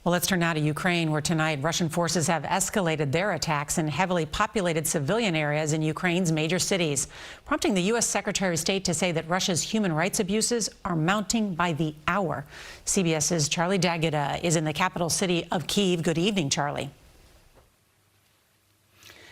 Well, let's turn now to Ukraine, where tonight Russian forces have escalated their attacks in heavily populated civilian areas in Ukraine's major cities, prompting the U.S. Secretary of State to say that Russia's human rights abuses are mounting by the hour. CBS's Charlie D'Agata is in the capital city of Kyiv. Good evening, Charlie.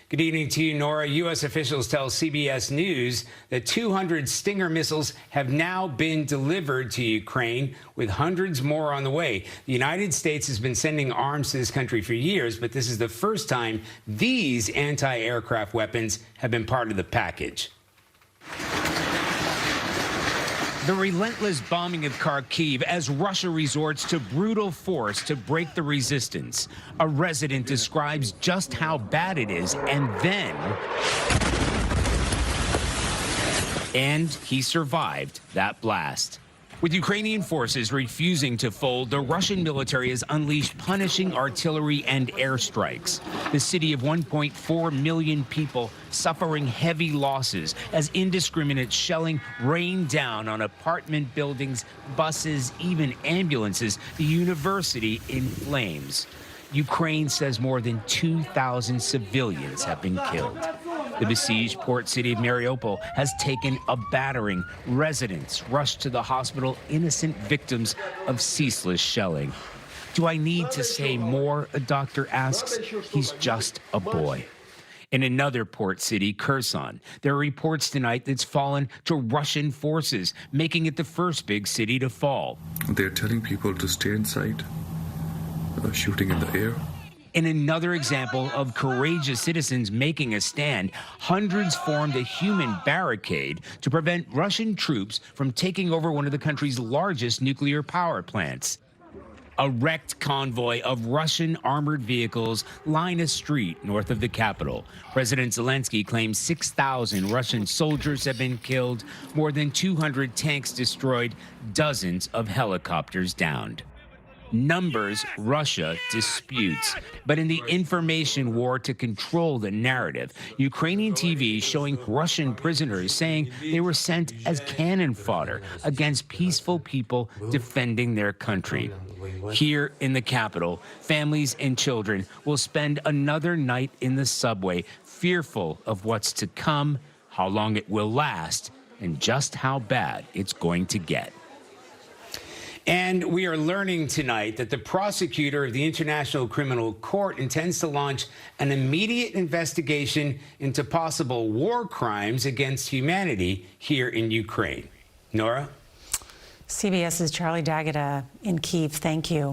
Good evening to you, Nora. U.S. officials tell CBS News that 200 Stinger missiles have now been delivered to Ukraine, with hundreds more on the way. The United States has been sending arms to this country for years, but this is the first time these anti-aircraft weapons have been part of the package. The relentless bombing of Kharkiv as Russia resorts to brutal force to break the resistance. A resident describes just how bad it is, and he survived that blast. With Ukrainian forces refusing to fold, the Russian military has unleashed punishing artillery and airstrikes. The city of 1.4 million people suffering heavy losses as indiscriminate shelling rained down on apartment buildings, buses, even ambulances. The university in flames. Ukraine says more than 2,000 civilians have been killed. The besieged port city of Mariupol has taken a battering. Residents rushed to the hospital, innocent victims of ceaseless shelling. Do I need to say more? A doctor asks. He's just a boy. In another port city, Kherson, there are reports tonight that's fallen to Russian forces, making it the first big city to fall. They're telling people to stay inside, shooting in the air. In another example of courageous citizens making a stand, hundreds formed a human barricade to prevent Russian troops from taking over one of the country's largest nuclear power plants. A wrecked convoy of Russian armored vehicles line a street north of the capital. President Zelensky claims 6,000 Russian soldiers have been killed, more than 200 tanks destroyed, dozens of helicopters downed. Numbers Russia disputes. But in the information war to control the narrative, Ukrainian TV showing Russian prisoners saying they were sent as cannon fodder against peaceful people defending their country. Here in the capital, families and children will spend another night in the subway, fearful of what's to come, how long it will last, and just how bad it's going to get. And we are learning tonight that the prosecutor of the International Criminal Court intends to launch an immediate investigation into possible war crimes against humanity here in Ukraine. Nora? CBS's Charlie D'Agata in Kyiv, thank you.